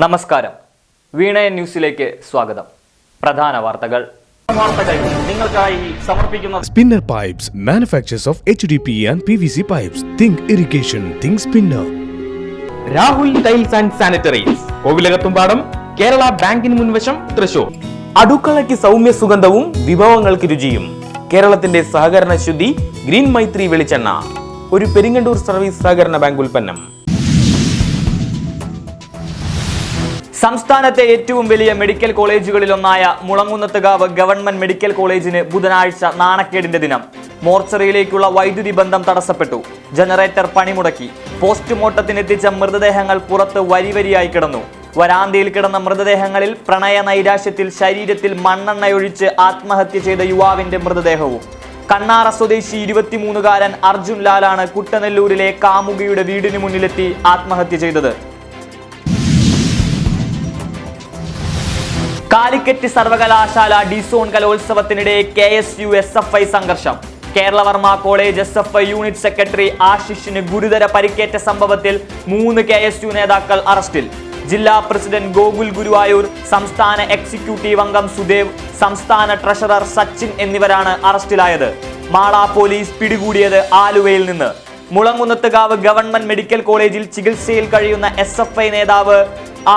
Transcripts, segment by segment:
നമസ്കാരം. വീണയൻ ന്യൂസിലേക്ക് സ്വാഗതം. പ്രധാന വാർത്തകൾ നിങ്ങൾക്കായി സമർപ്പിക്കുന്നത് Spinner Pipes, manufacturers of HDPE and PVC pipes. Think irrigation, think Spinner. Rahul tiles and sanitaries, Kovilakathumpadam, Kerala ബാങ്കിന് മുൻവശം, തൃശൂർ. അടുക്കളയ്ക്ക് സൗമ്യ സുഗന്ധവും വിഭവങ്ങൾക്ക് രുചിയും. കേരളത്തിന്റെ സഹകരണ ശുദ്ധി ഗ്രീൻ മൈത്രി വെളിച്ചെണ്ണ, ഒരു പെരിങ്ങണ്ടൂർ സർവീസ് സഹകരണ ബാങ്ക് ഉൽപ്പന്നം. സംസ്ഥാനത്തെ ഏറ്റവും വലിയ മെഡിക്കൽ കോളേജുകളിലൊന്നായ മുളങ്കുന്നത്തുകാവ് ഗവൺമെന്റ് മെഡിക്കൽ കോളേജിന് ബുധനാഴ്ച നാണക്കേടിന്റെ ദിനം. മോർച്ചറിയിലേക്കുള്ള വൈദ്യുതി ബന്ധം തടസ്സപ്പെട്ടു. ജനറേറ്റർ പണിമുടക്കി. പോസ്റ്റ്മോർട്ടത്തിനെത്തിച്ച മൃതദേഹങ്ങൾ പുറത്ത് വരിവരിയായി കിടന്നു. വരാന്തയിൽ കിടന്ന മൃതദേഹങ്ങളിൽ പ്രണയ നൈരാശ്യത്തിൽ ശരീരത്തിൽ മണ്ണെണ്ണയൊഴിച്ച് ആത്മഹത്യ ചെയ്ത യുവാവിന്റെ മൃതദേഹവും. കണ്ണാറ സ്വദേശി 23-കാരൻ അർജുൻ ലാലാണ് കുട്ടനെല്ലൂരിലെ കാമുകിയുടെ വീടിന് മുന്നിലെത്തി ആത്മഹത്യ ചെയ്തത്. കാലിക്കറ്റ് സർവകലാശാല ഡിസോൺ കലോത്സവത്തിനിടെ KSU SFI സംഘർഷം. Keralavarma college SFI unit secretary ആശിഷിന് ഗുരുതര പരിക്കേറ്റ സംഭവത്തിൽ 3 KSU നേതാക്കൾ അറസ്റ്റിൽ. ജില്ലാ പ്രസിഡന്റ് ഗോകുൽ ഗുരുവായൂർ, സംസ്ഥാന എക്സിക്യൂട്ടീവ് അംഗം സുദേവ്, സംസ്ഥാന ട്രഷറർ സച്ചിൻ എന്നിവരാണ് അറസ്റ്റിലായത്. മാള പോലീസ് പിടികൂടിയത് ആലുവയിൽ നിന്ന്. മുളങ്കുന്നത്തുകാവ് ഗവൺമെന്റ് മെഡിക്കൽ കോളേജിൽ ചികിത്സയിൽ കഴിയുന്ന SFI നേതാവ്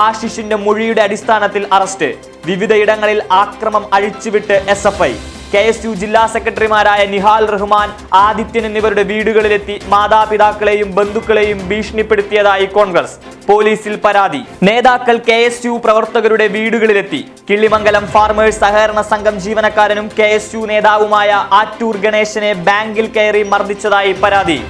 ആശിഷിന്റെ മൊഴിയുടെ അടിസ്ഥാനത്തിൽ അറസ്റ്റ്. വിവിധയിടങ്ങളിൽ ആക്രമം അഴിച്ചുവിട്ട് SFI. KSU ജില്ലാ സെക്രട്ടറിമാരായ നിഹാൽ റഹ്മാൻ, ആദിത്യൻ എന്നിവരുടെ വീടുകളിലെത്തി മാതാപിതാക്കളെയും ബന്ധുക്കളെയും ഭീഷണിപ്പെടുത്തിയതായി കോൺഗ്രസ്. പോലീസിൽ പരാതി. നേതാക്കൾ KSU പ്രവർത്തകരുടെ വീടുകളിലെത്തി. കിള്ളിമംഗലം ഫാർമേഴ്സ് സഹകരണ സംഘം ജീവനക്കാരനും KSU നേതാവുമായ ആറ്റൂർ ഗണേശനെ ബാങ്കിൽ കയറി മർദ്ദിച്ചതായി പരാതി.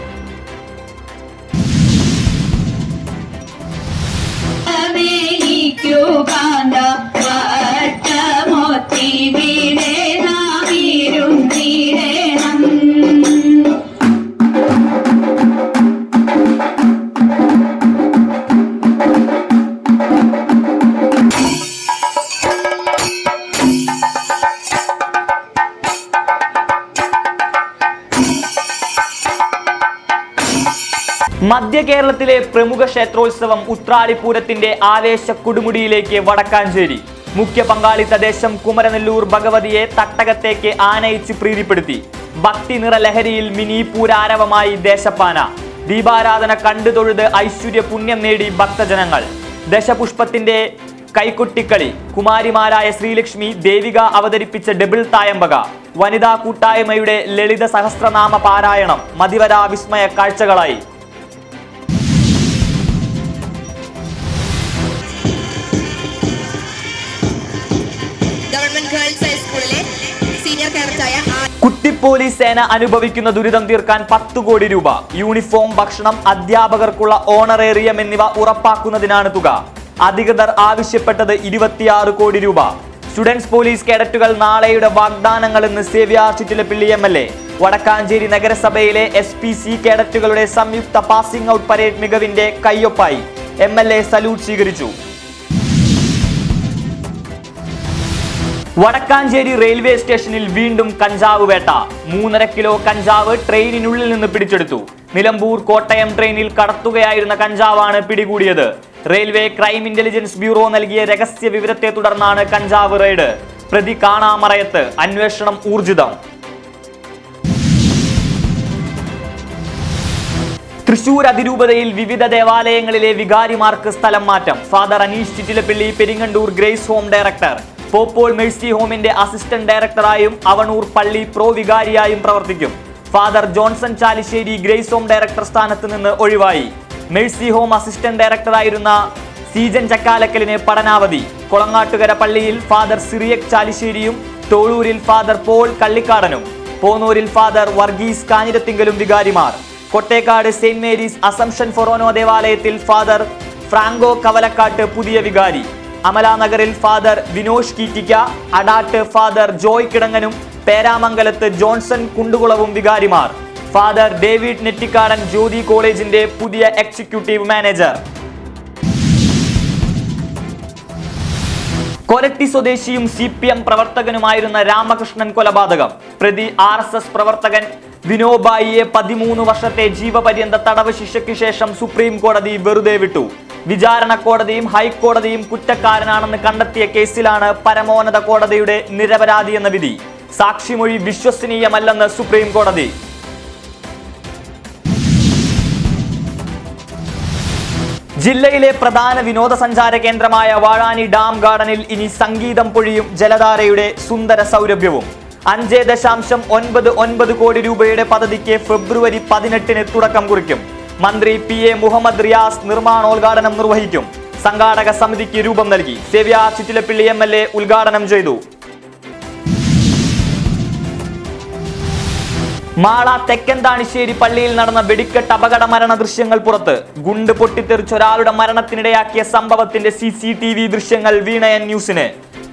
മധ്യ കേരളത്തിലെ പ്രമുഖ ക്ഷേത്രോത്സവം ഉത്രാളിപ്പൂരത്തിന്റെ ആവേശ കൊടുമുടിയിലേക്ക് വടക്കാഞ്ചേരി. മുഖ്യ പങ്കാളിത്ത ദേശം കുമരനെല്ലൂർ ഭഗവതിയെ തട്ടകത്തേക്ക് ആനയിച്ച് പ്രീതിപ്പെടുത്തി. ഭക്തി നിറ ലഹരിയിൽ മിനി പൂരാരവമായി ദേശപ്പാന. ദീപാരാധന കണ്ടു തൊഴുത് ഐശ്വര്യ പുണ്യം നേടി ഭക്തജനങ്ങൾ. ദശപുഷ്പത്തിന്റെ കൈകൊട്ടിക്കളി. കുമാരിമാരായ ശ്രീലക്ഷ്മി, ദേവിക അവതരിപ്പിച്ച ഡബിൾ തായമ്പക. വനിതാ കൂട്ടായ്മയുടെ ലളിത സഹസ്രനാമ പാരായണം മതിവരാ വിസ്മയ കാഴ്ചകളായി. കുട്ടി പോലീസ് സേന അനുഭവിക്കുന്ന ദുരിതം തീർക്കാൻ 10 കോടി രൂപ. യൂണിഫോം, ഭക്ഷണം, അധ്യാപകർക്കുള്ള ഓണറേറിയം എന്നിവ ഉറപ്പാക്കുന്നതിനാണ് തുക. അധികൃതർ ആവശ്യപ്പെട്ടത് 26 കോടി രൂപ. സ്റ്റുഡൻസ് പോലീസ് കേഡറ്റുകൾ നാളെയുടെ വാഗ്ദാനങ്ങളെന്ന് സേവ്യാർ ചിറ്റിലപ്പിള്ളി MLA. വടക്കാഞ്ചേരി നഗരസഭയിലെ SPC കേഡറ്റുകളുടെ സംയുക്ത പാസിംഗ് ഔട്ട് പരേഡ് മികവിന്റെ കയ്യൊപ്പായി. MLA സല്യൂട്ട് സ്വീകരിച്ചു. വടക്കാഞ്ചേരി റെയിൽവേ സ്റ്റേഷനിൽ വീണ്ടും കഞ്ചാവ് വേട്ട. 3.5 കിലോ കഞ്ചാവ് ട്രെയിനിനുള്ളിൽ നിന്ന് പിടിച്ചെടുത്തു. നിലമ്പൂർ കോട്ടയം ട്രെയിനിൽ കടത്തുകയായിരുന്ന കഞ്ചാവാണ് പിടികൂടിയത്. റെയിൽവേ ക്രൈം ഇന്റലിജൻസ് ബ്യൂറോ നൽകിയ രഹസ്യ വിവരത്തെ തുടർന്നാണ് കഞ്ചാവ് റെയ്ഡ്. പ്രതി കാണാമറയത്ത്. അന്വേഷണം ഊർജിതം. തൃശൂർ അതിരൂപതയിൽ വിവിധ ദേവാലയങ്ങളിലെ വികാരിമാർക്ക് സ്ഥലം മാറ്റം. Father Aneesh Chittilappilly Peringandoor grace home director, Pope Paul mercy ഹോമിന്റെ അസിസ്റ്റന്റ് ഡയറക്ടറായും അവണൂർ പള്ളി പ്രോ വികാരിയായും പ്രവർത്തിക്കും. Father Johnson Chalissery grace home director സ്ഥാനത്ത് നിന്ന് ഒഴിവായി. മേഴ്സി ഹോം അസിസ്റ്റന്റ് ഡയറക്ടറായിരുന്ന സീജൻ ചക്കാലക്കലിന് പഠനാവധി. കൊളങ്ങാട്ടുകര പള്ളിയിൽ ഫാദർ സിറിയക് ചാലിശ്ശേരിയും തോളൂരിൽ ഫാദർ പോൾ കള്ളിക്കാടനും പോന്നൂരിൽ ഫാദർ വർഗീസ് കാഞ്ഞിരത്തിങ്കലും വികാരിമാർ. Kottekad saint Mary's assumption forane ദേവാലയത്തിൽ ഫാദർ ഫ്രാങ്കോ കവലക്കാട്ട് പുതിയ വികാരി. അമലാനഗറിൽ father Vinosh Keettika, Adat father Joy കിടങ്ങനും പേരാമംഗലത്ത് Johnson കുണ്ടുകുളവും വികാരിമാർ. ഫാദർ ഡേവിഡ് നെറ്റിക്കാടൻ ജ്യോതി കോളേജിന്റെ പുതിയ എക്സിക്യൂട്ടീവ് മാനേജർ. കൊരട്ടി സ്വദേശിയും CPM പ്രവർത്തകനുമായിരുന്ന രാമകൃഷ്ണൻ കൊലപാതകം. പ്രതി RSS പ്രവർത്തകൻ വിനോബായിയെ 13 വർഷത്തെ ജീവപര്യന്ത തടവ് ശിക്ഷയ്ക്ക് ശേഷം സുപ്രീം കോടതി വെറുതെ വിട്ടു. വിചാരണ കോടതിയും ഹൈക്കോടതിയും കുറ്റക്കാരനാണെന്ന് കണ്ടെത്തിയ കേസിലാണ് പരമോന്നത കോടതിയുടെ നിരപരാധി എന്ന വിധി. സാക്ഷിമൊഴി വിശ്വസനീയമല്ലെന്ന് സുപ്രീം കോടതി. ജില്ലയിലെ പ്രധാന വിനോദസഞ്ചാര കേന്ദ്രമായ വാഴാനി ഡാം ഗാർഡനിൽ ഇനി സംഗീതം പൊഴിയും ജലധാരയുടെ സുന്ദര സൗരഭ്യവും. 5.99 കോടി രൂപയുടെ പദ്ധതിക്ക് ഫെബ്രുവരി 18 തുടക്കം കുറിക്കും. മന്ത്രി PA മുഹമ്മദ് റിയാസ് നിർമ്മാണോദ്ഘാടനം നിർവഹിക്കും. സംഘാടക സമിതിക്ക് രൂപം നൽകി. സേവ്യ ചിറ്റിലപ്പിള്ളി MLA ഉദ്ഘാടനം ചെയ്തു. മാള തെക്കന്താണിശ്ശേരി പള്ളിയിൽ നടന്ന വെടിക്കെട്ട് അപകട മരണ ദൃശ്യങ്ങൾ പുറത്ത്. ഗുണ്ട് പൊട്ടിത്തെറിച്ച് ഒരാളുടെ മരണത്തിനിടയാക്കിയ സംഭവത്തിന്റെ CCTV ദൃശ്യങ്ങൾ വീണയൻ ന്യൂസിന്.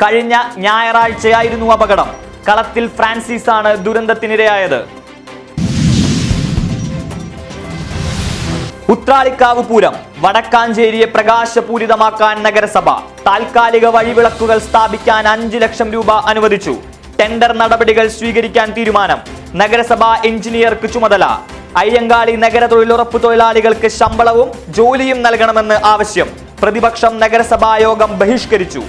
കഴിഞ്ഞ ഞായറാഴ്ചയായിരുന്നു അപകടം. കളത്തിൽ ഫ്രാൻസിസ് ആണ് ദുരന്തത്തിനിരയായത്. ഉത്രാളിക്കാവ് പൂരം. വടക്കാഞ്ചേരിയെ പ്രകാശപൂരിതമാക്കാൻ നഗരസഭ. താൽക്കാലിക വഴിവിളക്കുകൾ സ്ഥാപിക്കാൻ 5 ലക്ഷം രൂപ അനുവദിച്ചു. ടെൻഡർ നടപടികൾ സ്വീകരിക്കാൻ തീരുമാനം. നഗരസഭ എഞ്ചിനീയർക്ക് ചുമതല. അയ്യങ്കാളി നഗര തൊഴിലുറപ്പ് തൊഴിലാളികൾക്ക് ശമ്പളവും ജോലിയും നൽകണമെന്ന് ആവശ്യം. പ്രതിപക്ഷം നഗരസഭാ യോഗം ബഹിഷ്കരിച്ചു.